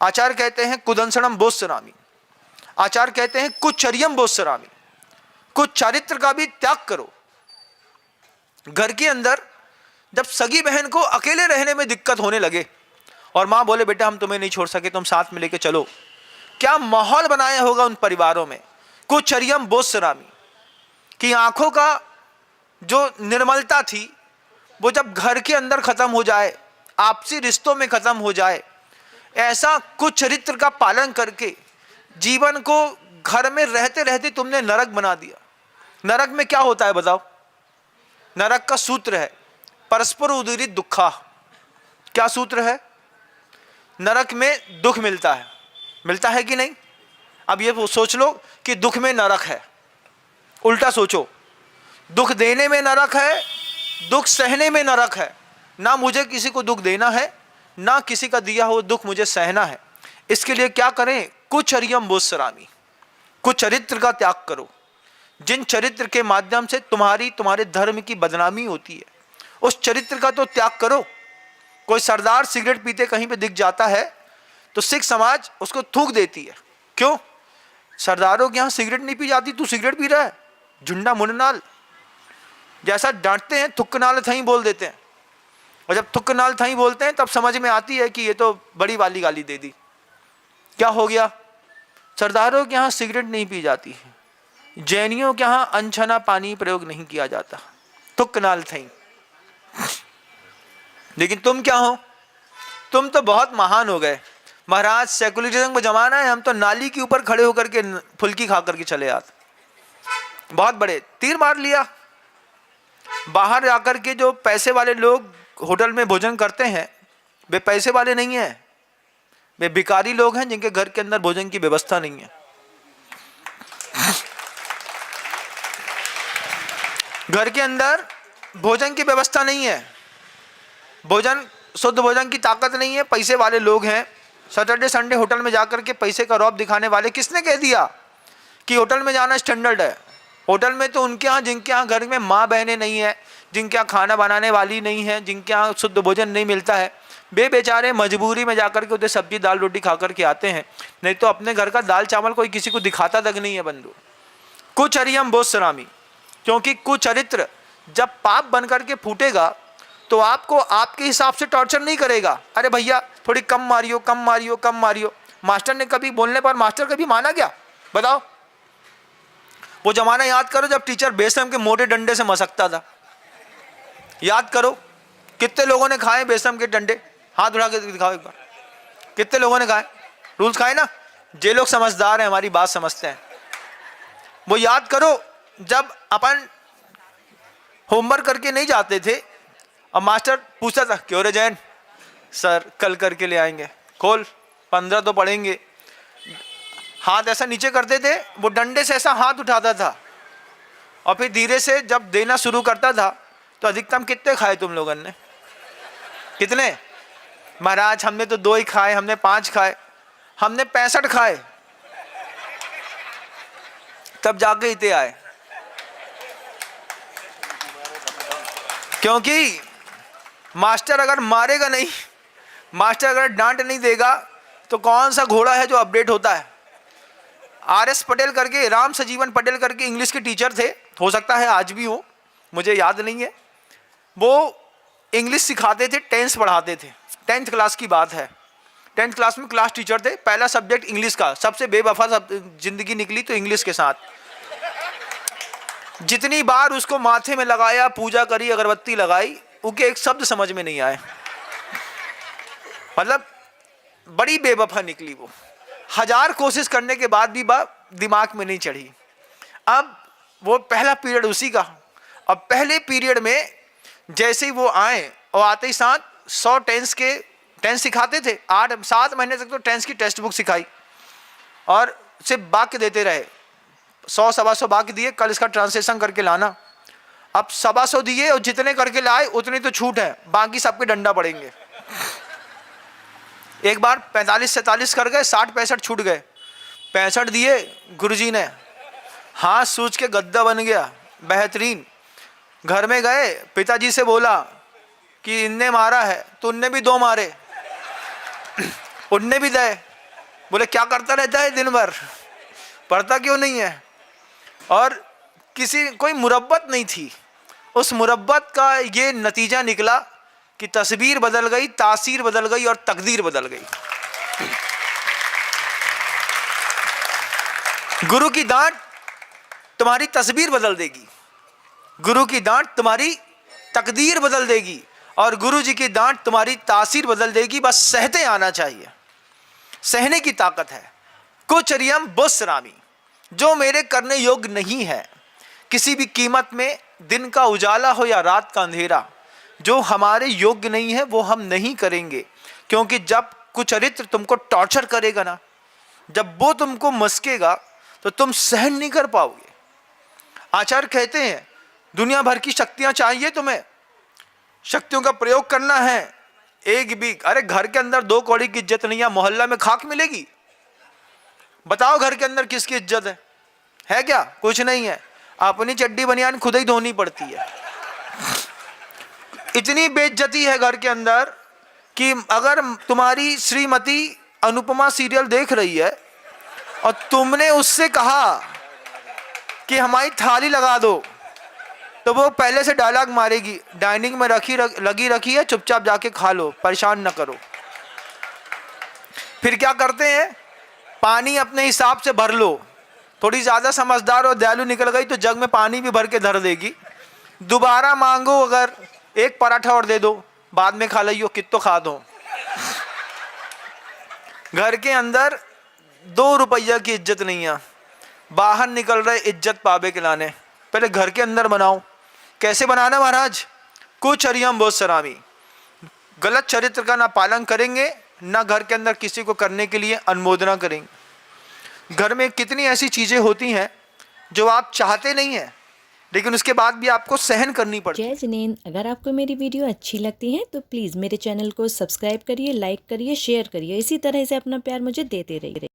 आचार्य कहते हैं कुदंसनम बोत्सरामी, आचार्य कहते हैं कुचर्यम बोत्सरामी, कुछ चारित्र का भी त्याग करो। घर के अंदर जब सगी बहन को अकेले रहने में दिक्कत होने लगे और माँ बोले बेटा हम तुम्हें नहीं छोड़ सके, तुम साथ में लेके चलो, क्या माहौल बनाया होगा उन परिवारों में। कुचर्यम बोत्सरामी, कि आंखों का जो निर्मलता थी वो जब घर के अंदर खत्म हो जाए, आपसी रिश्तों में खत्म हो जाए, ऐसा कुछ चरित्र का पालन करके जीवन को घर में रहते रहते तुमने नरक बना दिया। नरक में क्या होता है बताओ? नरक का सूत्र है परस्पर उदीरित दुखा। क्या सूत्र है? नरक में दुख मिलता है, मिलता है कि नहीं? अब ये सोच लो कि दुख में नरक है, उल्टा सोचो, दुख देने में नरक है, दुख सहने में नरक है। ना मुझे किसी को दुख देना है, ना किसी का दिया हुआ दुख मुझे सहना है। इसके लिए क्या करें? कुचर्यम बोत्सरामी, कुछ चरित्र का त्याग करो। जिन चरित्र के माध्यम से तुम्हारे धर्म की बदनामी होती है, उस चरित्र का तो त्याग करो। कोई सरदार सिगरेट पीते कहीं पे दिख जाता है तो सिख समाज उसको थूक देती है। क्यों? सरदारों के यहाँ सिगरेट नहीं पी जाती, तू सिगरेट पी रहा है, झुंडा मुन्नाल। जैसा डांटते हैं थुक्क नाल थई बोल देते हैं, और जब थुक्क नाल थई बोलते हैं तब समझ में आती है कि ये तो बड़ी वाली गाली दे दी। क्या हो गया? सरदारों के यहाँ सिगरेट नहीं पी जाती है, जैनियों के यहाँ अनछना पानी प्रयोग नहीं किया जाता, थुक्क नाल थई। लेकिन तुम क्या हो? तुम तो बहुत महान हो गए महाराज, सेकुलरिज्म का जमाना है, हम तो नाली के ऊपर खड़े होकर के फुल्की खा करके चले आते, बहुत बड़े तीर मार लिया। बाहर जाकर के जो पैसे वाले लोग होटल में भोजन करते हैं वे पैसे वाले नहीं हैं, वे भिखारी लोग हैं जिनके घर के अंदर भोजन की व्यवस्था नहीं है। घर के अंदर भोजन की व्यवस्था नहीं है, भोजन शुद्ध भोजन की ताकत नहीं है, पैसे वाले लोग हैं। सैटरडे संडे होटल में जाकर के पैसे का रौब दिखाने वाले। किसने कह दिया कि होटल में जाना स्टैंडर्ड है? होटल में तो उनके यहाँ जिनके यहाँ घर में माँ बहनें नहीं है, जिनके यहाँ खाना बनाने वाली नहीं है, जिनके यहाँ शुद्ध भोजन नहीं मिलता है, वे बेचारे मजबूरी में जाकर के उधर सब्जी दाल रोटी खा करके आते हैं, नहीं तो अपने घर का दाल चावल कोई किसी को दिखाता तक नहीं है बंधु। कुचर्यम बोत्सरामी, क्योंकि कुचरित्र जब पाप बन करके फूटेगा तो आपको आपके हिसाब से टॉर्चर नहीं करेगा। अरे भैया थोड़ी कम मारियो, कम मारियो, कम मारियो। मास्टर ने कभी बोलने पर मास्टर कभी माना क्या? बताओ। वो जमाना याद करो जब टीचर बेशम के मोटे डंडे से मसकता था। याद करो कितने लोगों ने खाए बेशम के डंडे? हाथ उठा के दिखाओ एक बार, कितने लोगों ने खाए? रूल्स खाए ना? जे लोग समझदार हैं हमारी बात समझते हैं, वो याद करो जब अपन होमवर्क करके नहीं जाते थे और मास्टर पूछता था क्यों रे जैन? सर कल करके ले आएंगे। खोल 15 तो पढ़ेंगे। हाथ ऐसा नीचे करते थे, वो डंडे से ऐसा हाथ उठाता था और फिर धीरे से जब देना शुरू करता था तो अधिकतम कितने खाए तुम लोगों ने? कितने? महाराज हमने तो 2 ही खाए, हमने 5 खाए, हमने 65 खाए, तब जाके इतने आए। क्योंकि मास्टर अगर मारेगा नहीं, मास्टर अगर डांट नहीं देगा तो कौन सा घोड़ा है जो अपडेट होता है? RS पटेल करके, राम सजीवन पटेल करके इंग्लिश के टीचर थे, हो सकता है आज भी हो, मुझे याद नहीं है। वो इंग्लिश सिखाते थे, टेंस पढ़ाते थे। 10th क्लास की बात है, 10th क्लास में क्लास टीचर थे। पहला सब्जेक्ट इंग्लिश का, सबसे बेवफा जिंदगी निकली तो इंग्लिश के साथ। जितनी बार उसको माथे में लगाया, पूजा करी, अगरबत्ती लगाई, उनके एक शब्द समझ में नहीं आए। मतलब बड़ी बेवफा निकली वो। 1000 कोशिश करने के बाद भी बात दिमाग में नहीं चढ़ी। अब वो पहला पीरियड उसी का, अब पहले पीरियड में जैसे ही वो आए और आते ही साथ 100 टेंस सिखाते थे। 7 महीने तक तो टेंस की टेक्स्ट बुक सिखाई और सिर्फ वाक्य देते रहे। 100-125 वाक्य दिए, कल इसका ट्रांसलेशन करके लाना। अब 125 दिए और जितने करके लाए उतनी तो छूट है, बाकी सबके डंडा पड़ेंगे। एक बार 45-47 कर गए, 60-65 छूट गए। 65 दिए, गुरुजी ने हाथ सूझ के गद्दा बन गया, बेहतरीन। घर में गए, पिताजी से बोला कि इनने मारा है, तो उनने भी 2 मारे, उनने भी दे। बोले क्या करता रहता है दिन भर, पढ़ता क्यों नहीं है? और कोई मुरब्बत नहीं थी। उस मुरब्बत का ये नतीजा निकला कि तस्वीर बदल गई, तासीर बदल गई और तकदीर बदल गई। गुरु की डांट तुम्हारी तस्वीर बदल देगी, गुरु की डांट तुम्हारी तकदीर बदल देगी, और गुरु जी की डांट तुम्हारी तासीर बदल देगी। बस सहते आना चाहिए, सहने की ताकत है। कुचरियम बुस्सरामी, जो मेरे करने योग्य नहीं है किसी भी कीमत में, दिन का उजाला हो या रात का अंधेरा, जो हमारे योग्य नहीं है वो हम नहीं करेंगे। क्योंकि जब कुचरित्र तुमको टॉर्चर करेगा ना, जब वो तुमको मस्केगा तो तुम सहन नहीं कर पाओगे। आचार्य कहते हैं दुनिया भर की शक्तियां चाहिए तुम्हें, शक्तियों का प्रयोग करना है, एक भी, अरे घर के अंदर 2 कौड़ी की इज्जत नहीं है, मोहल्ला में खाक मिलेगी? बताओ घर के अंदर किसकी इज्जत है क्या? कुछ नहीं है। अपनी चड्डी बनियान खुद ही धोनी पड़ती है। इतनी बेइज्जती है घर के अंदर कि अगर तुम्हारी श्रीमती अनुपमा सीरियल देख रही है और तुमने उससे कहा कि हमारी थाली लगा दो, तो वो पहले से डायलॉग मारेगी, डाइनिंग में लगी रखी है, चुपचाप जाके खा लो, परेशान न करो। फिर क्या करते हैं, पानी अपने हिसाब से भर लो, थोड़ी ज़्यादा समझदार और दयालु निकल गई तो जग में पानी भी भर के धर देगी। दोबारा मांगो अगर, एक पराठा और दे दो, बाद में खा लियो, कितो खा दो। घर के अंदर 2 रुपया की इज्जत नहीं है, बाहर निकल रहे इज्जत पावे के लाने। पहले घर के अंदर बनाओ। कैसे बनाना महाराज? कुचरियम बुस्सरामी, गलत चरित्र का ना पालन करेंगे, ना घर के अंदर किसी को करने के लिए अनुमोदना करेंगे। घर में कितनी ऐसी चीजें होती हैं जो आप चाहते नहीं हैं, लेकिन उसके बाद भी आपको सहन करनी पड़ती है। जय जिनेंद्र, अगर आपको मेरी वीडियो अच्छी लगती है तो प्लीज़ मेरे चैनल को सब्सक्राइब करिए, लाइक करिए, शेयर करिए। इसी तरह से अपना प्यार मुझे देते रहिए।